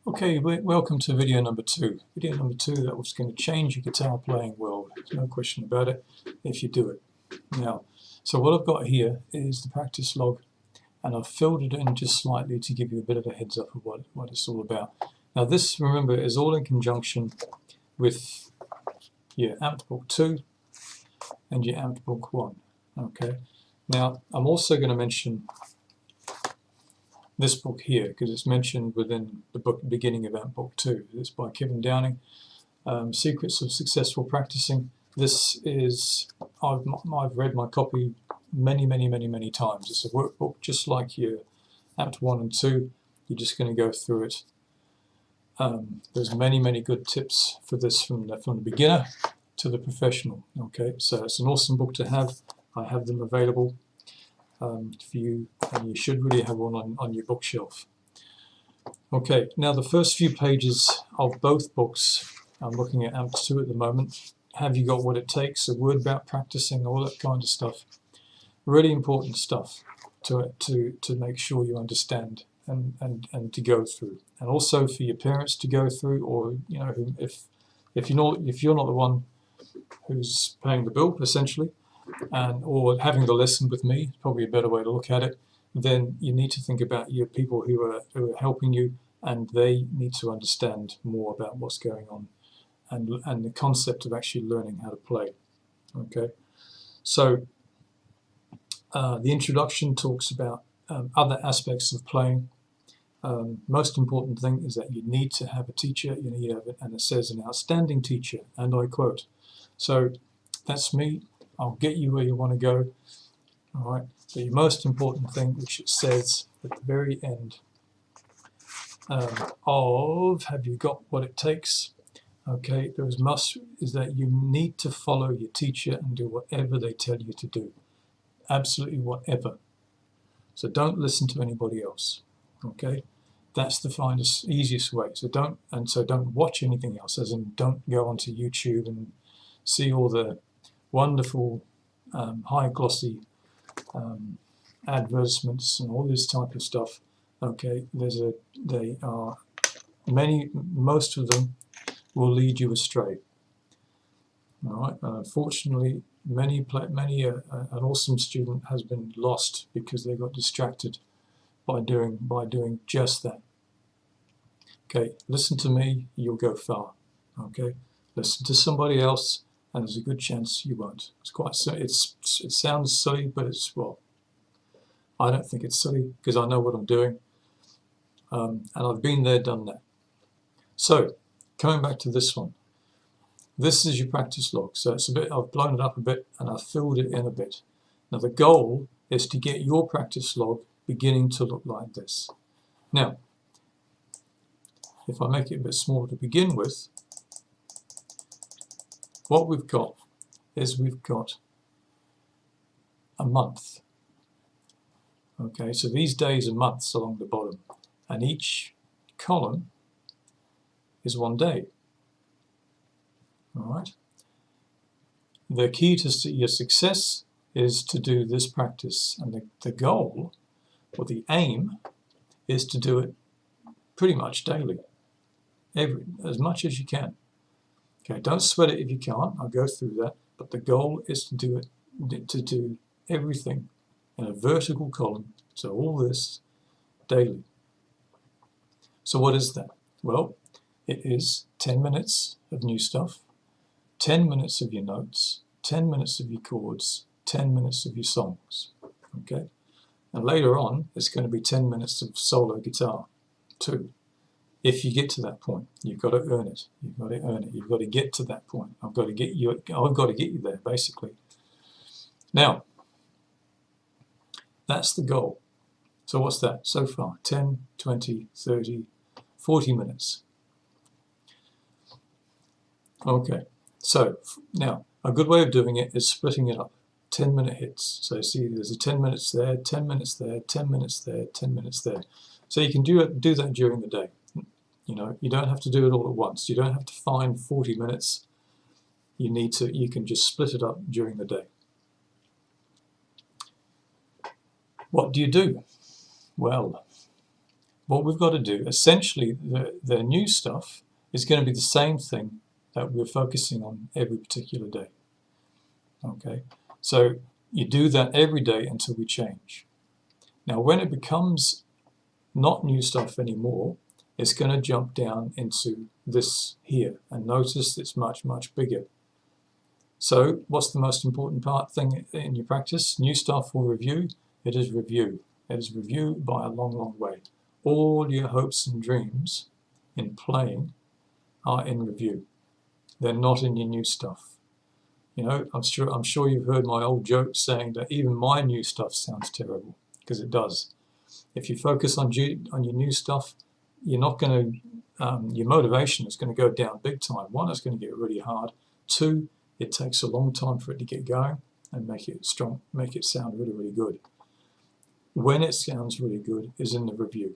Okay, welcome to video number 2. Video number 2 that was going to change your guitar playing world. There's no question about it if you do it. Now, so what I've got here is the practice log, and I've filled it in just slightly to give you a bit of a heads up of what it's all about. Now this, remember, is all in conjunction with your amped book 2 and your amped book 1. Okay. Now I'm also going to mention this book here because it's mentioned within the book beginning of Amp Book 2. It's by Kevin Downing, Secrets of Successful Practicing. This is, I've read my copy many times. It's a workbook just like your Amp 1 and 2. You're just going to go through it. There's many good tips for this from the beginner to the professional. Okay, so it's an awesome book to have. I have them available for you, and you should really have one on your bookshelf. Okay, now the first few pages of both books, I'm looking at Amp 2 at the moment. Have you got what it takes? A word about practicing, all that kind of stuff. Really important stuff to make sure you understand and to go through, and also for your parents to go through, or you know, if you're not the one who's paying the bill essentially, or having the lesson with me, probably a better way to look at it, then you need to think about your people who are helping you, and they need to understand more about what's going on and the concept of actually learning how to play. Okay, so the introduction talks about other aspects of playing. Most important thing is that you need to have a teacher. You need to have it, and it says an outstanding teacher, and I quote. So that's me. I'll get you where you want to go. All right. The most important thing, which it says at the very end of "Have you got what it takes?" Okay, is that you need to follow your teacher and do whatever they tell you to do. Absolutely whatever. So don't listen to anybody else. Okay, that's the easiest way. So don't watch anything else. As in, don't go onto YouTube and see all the wonderful high glossy advertisements and all this type of stuff. Okay, most of them will lead you astray. All right, and unfortunately, an awesome student has been lost because they got distracted by doing just that. Okay, listen to me, you'll go far. Okay, listen to somebody else, and there's a good chance you won't. It sounds silly, but I don't think it's silly because I know what I'm doing, and I've been there, done that. So, coming back to this one, this is your practice log. So it's I've blown it up a bit and I've filled it in a bit. Now the goal is to get your practice log beginning to look like this. Now, if I make it a bit smaller to begin with, what we've got is a month. Okay, so these days are months along the bottom, and each column is one day. All right. The key to your success is to do this practice, and the goal, or the aim, is to do it pretty much daily, as much as you can. Okay, don't sweat it if you can't. I'll go through that, but the goal is to do everything in a vertical column. So all this daily. So what is that? Well, it is 10 minutes of new stuff, 10 minutes of your notes, 10 minutes of your chords, 10 minutes of your songs. Okay, and later on it's going to be 10 minutes of solo guitar too. If you get to that point, you've got to earn it. You've got to earn it. You've got to get to that point. I've got to get you there, basically. Now, that's the goal. So what's that so far? 10, 20, 30, 40 minutes. Okay, so now a good way of doing it is splitting it up. 10-minute hits. So see, there's a 10 minutes there, 10 minutes there, 10 minutes there, 10 minutes there. So you can do that during the day. You know, you don't have to do it all at once. You don't have to find 40 minutes. You can just split it up during the day. What do you do? Well, what we've got to do, essentially the new stuff is going to be the same thing that we're focusing on every particular day. Okay, so you do that every day until we change. Now when it becomes not new stuff anymore, it's going to jump down into this here, and notice it's much, much bigger. So what's the most important thing in your practice? New stuff or review? It is review. It is review by a long, long way. All your hopes and dreams in playing are in review. They're not in your new stuff. You know, I'm sure you've heard my old joke saying that even my new stuff sounds terrible, because it does. If you focus on your new stuff, you're not going to, your motivation is going to go down big time. One, it's going to get really hard. Two, it takes a long time for it to get going and make it strong, make it sound really, really good. When it sounds really good is in the review,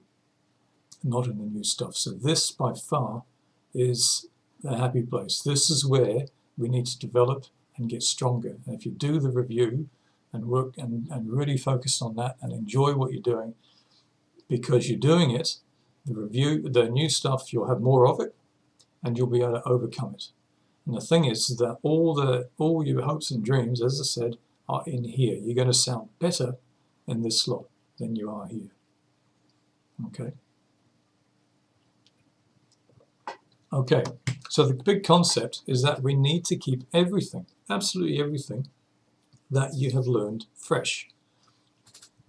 not in the new stuff. So this, by far, is the happy place. This is where we need to develop and get stronger. And if you do the review and work and really focus on that and enjoy what you're doing, because you're doing it, the new stuff, you'll have more of it and you'll be able to overcome it. And the thing is that all your hopes and dreams, as I said, are in here. You're going to sound better in this slot than you are here. Okay. Okay, so the big concept is that we need to keep everything, absolutely everything, that you have learned fresh.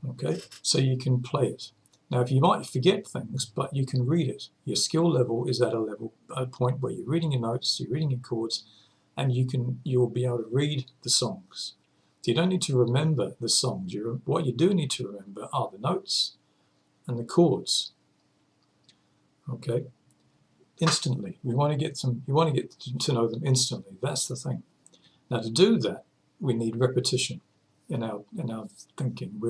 Okay, so you can play it. Now, if you might forget things, but you can read it. Your skill level is at a point where you're reading your notes, you're reading your chords, and you'll be able to read the songs. So you don't need to remember the songs. What you do need to remember are the notes and the chords. Okay. Instantly. You want to get to know them instantly. That's the thing. Now, to do that, we need repetition in our thinking.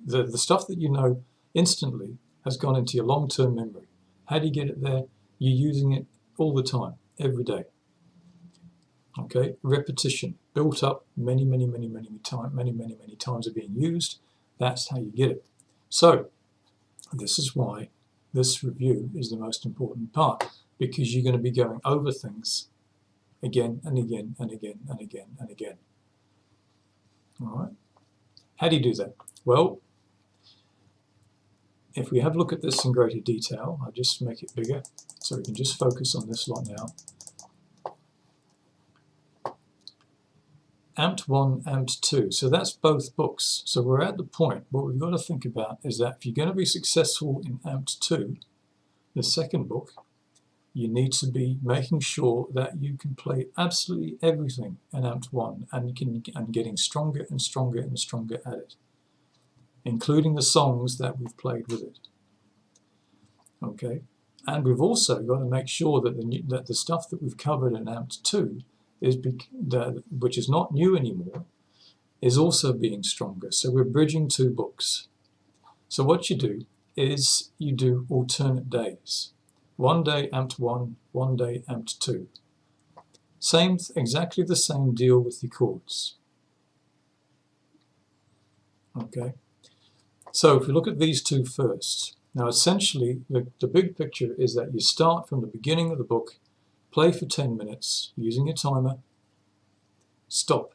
The stuff that you know instantly has gone into your long-term memory. How do you get it there? You're using it all the time, every day. Okay, repetition built up many times of being used. That's how you get it. So this is why this review is the most important part, because you're going to be going over things again and again and again and again and again. All right. How do you do that? Well, if we have a look at this in greater detail, I'll just make it bigger so we can just focus on this lot now. Amped 1, Amped 2. So that's both books. So we're at the point, what we've got to think about is that if you're going to be successful in Amped 2, the second book, you need to be making sure that you can play absolutely everything in Amped 1 and getting stronger and stronger and stronger at it, including the songs that we've played with it. Okay, and we've also got to make sure that the stuff that we've covered in Amped 2 which is not new anymore, is also being stronger. So we're bridging two books. So what you do is you do alternate days. One day Amped 1, one day Amped 2. Exactly the same deal with the chords. Okay. So if we look at these two first. Now essentially the big picture is that you start from the beginning of the book, play for 10 minutes using your timer, stop,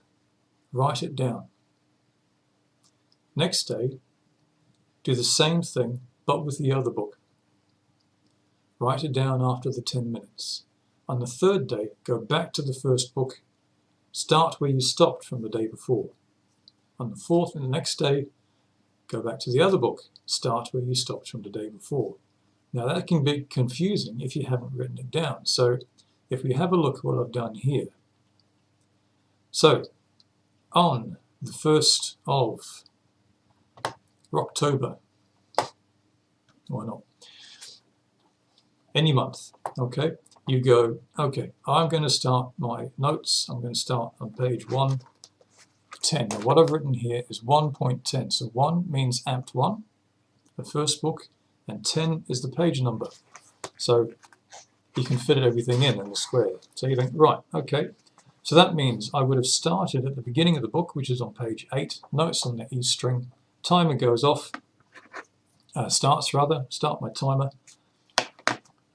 write it down. Next day, do the same thing but with the other book. Write it down after the 10 minutes. On the third day, go back to the first book, start where you stopped from the day before. On the fourth and the next day, go back to the other book, start where you stopped from the day before. Now that can be confusing if you haven't written it down. So if we have a look at what I've done here. So, on the 1st of October, why not? Any month, okay? You go, okay, I'm going to start my notes. I'm going to start on page 110. Now what I've written here is 1.10. So 1 means Amped 1, the first book, and 10 is the page number. So you can fit everything in the square. So you think, right, okay. So that means I would have started at the beginning of the book, which is on page 8, notes on the E string, timer goes off, start my timer.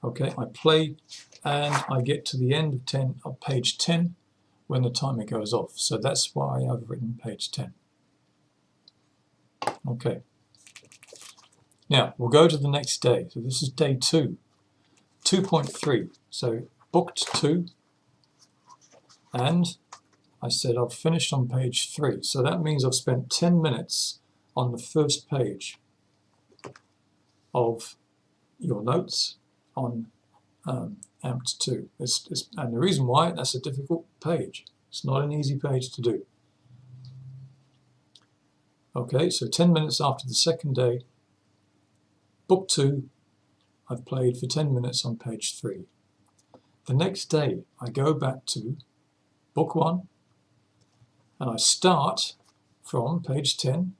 Okay, I play and I get to the end of page 10 when the timer goes off. So that's why I've written page 10. Okay. Now we'll go to the next day. So this is day 2, 2.3. So booked 2, and I said I've finished on page 3. So that means I've spent 10 minutes on the first page of your notes on AMPT 2. And the reason why, that's a difficult page. It's not an easy page to do. Okay, so 10 minutes after the second day, book 2, I've played for 10 minutes on page 3. The next day, I go back to book 1, and I start from page 10.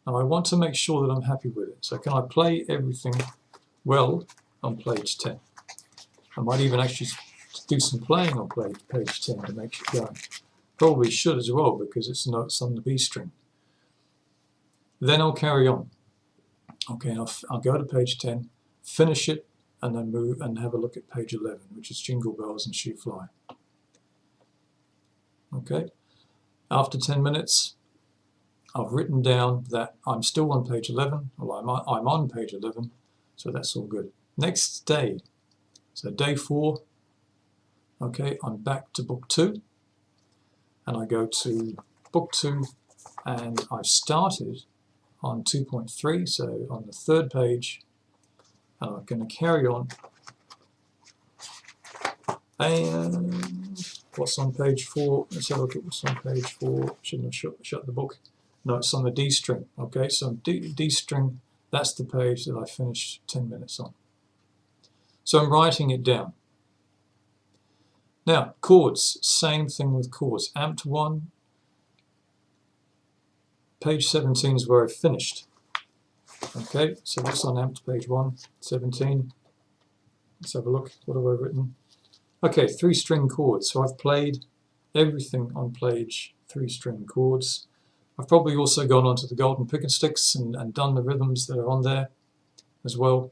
Now I want to make sure that I'm happy with it. So can I play everything well on page 10? I might even actually do some playing on page 10 to make it going. Probably should as well, because it's notes on the B string. Then I'll carry on. Okay, I'll go to page 10, finish it, and then move and have a look at page 11, which is Jingle Bells and Shoe Fly. Okay, after 10 minutes, I've written down that I'm still on page 11, well, I'm on page 11, so that's all good. Next day, so day 4, okay, I'm back to book 2, and I go to book 2, and I've started on 2.3, so on the 3rd page, and I'm going to carry on. And what's on page 4? Let's have a look at what's on page 4. Shouldn't have shut the book. No, it's on the D string. Okay, so D string, that's the page that I finished 10 minutes on. So I'm writing it down. Now, chords, same thing with chords. AMPT 1, page 17 is where I finished. Okay, so what's on AMPT page 1, 17? Let's have a look. What have I written? Okay, 3-string chords. So I've played everything on page 3-string chords. I've probably also gone onto the golden pick and sticks and done the rhythms that are on there as well.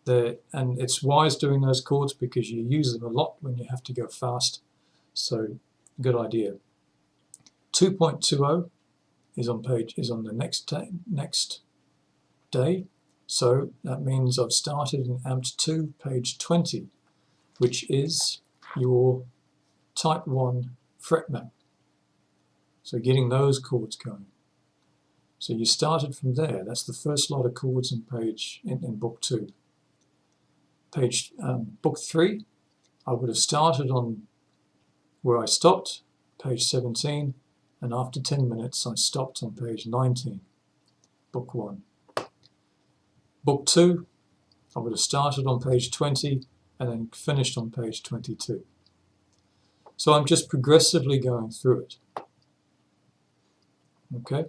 And it's wise doing those chords because you use them a lot when you have to go fast. So good idea. 2.20 is on the next day. So that means I've started in AMPT 2, page 20, which is your type 1 fret map. So getting those chords going. So you started from there. That's the first lot of chords in book 2. Book 3, I would have started on where I stopped, page 17, and after 10 minutes I stopped on page 19, book 1. Book 2, I would have started on page 20 and then finished on page 22. So I'm just progressively going through it. Okay.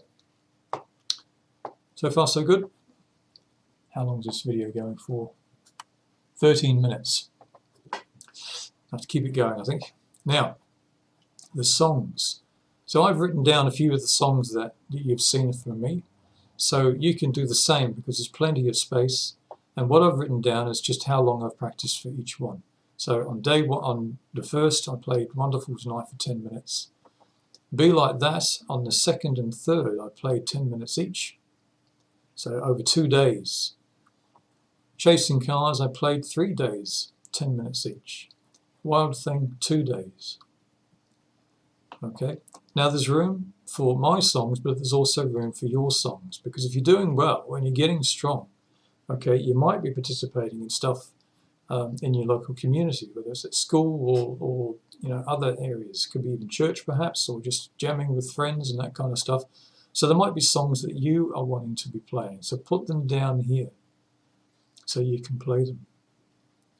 So far so good. How long is this video going for? 13 minutes. I have to keep it going, I think. Now, the songs. So I've written down a few of the songs that you've seen from me. So you can do the same because there's plenty of space. And what I've written down is just how long I've practiced for each one. So on day 1, on the first, I played Wonderful Tonight for 10 minutes. Be Like That, on the 2nd and 3rd, I played 10 minutes each. So over 2 days. Chasing Cars, I played 3 days, 10 minutes each. Wild Thing, 2 days. Okay, now there's room for my songs, but there's also room for your songs, because if you're doing well, when you're getting strong, okay, you might be participating in stuff in your local community, whether it's at school or other areas. It could be even church perhaps, or just jamming with friends and that kind of stuff. So there might be songs that you are wanting to be playing. So put them down here so you can play them.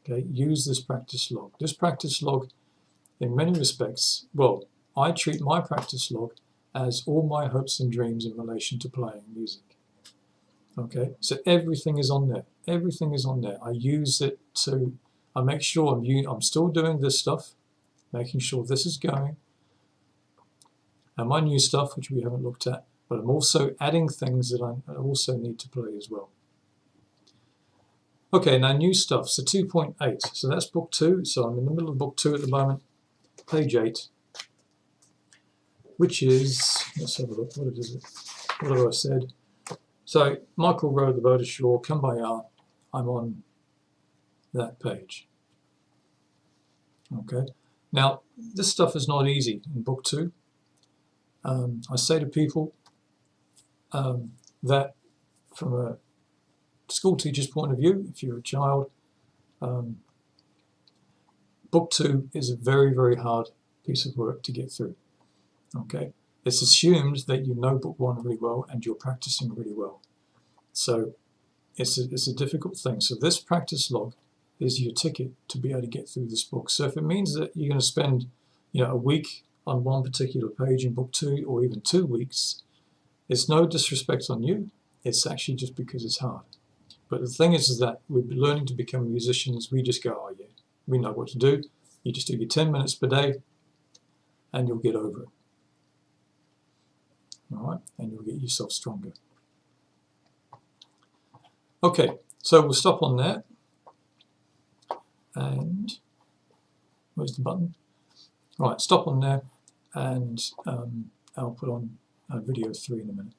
Okay, use this practice log. This practice log, in many respects, well, I treat my practice log as all my hopes and dreams in relation to playing music. Okay, so everything is on there. Everything is on there. I use it to, I make sure I'm still doing this stuff, making sure this is going, and my new stuff, which we haven't looked at, but I'm also adding things that I also need to play as well. Okay, now new stuff. So 2.8. So that's book 2. So I'm in the middle of book 2 at the moment, page 8, which is, let's have a look, what is it? What have I said? So Michael rowed the boat ashore, Kumbaya. I'm on that page. Okay. Now, this stuff is not easy in book 2. I say to people that from a school teacher's point of view, if you're a child, book 2 is a very, very hard piece of work to get through. Okay, it's assumed that you know book 1 really well and you're practicing really well. So it's a difficult thing. So this practice log is your ticket to be able to get through this book. So if it means that you're going to spend, a week on one particular page in book 2, or even 2 weeks, it's no disrespect on you. It's actually just because it's hard. But the thing is that we're learning to become musicians. We just go, oh yeah, we know what to do. You just do your 10 minutes per day and you'll get over it. All right, and you'll get yourself stronger. Okay, so we'll stop on that. And where's the button? Right, stop on there, and I'll put on video 3 in a minute.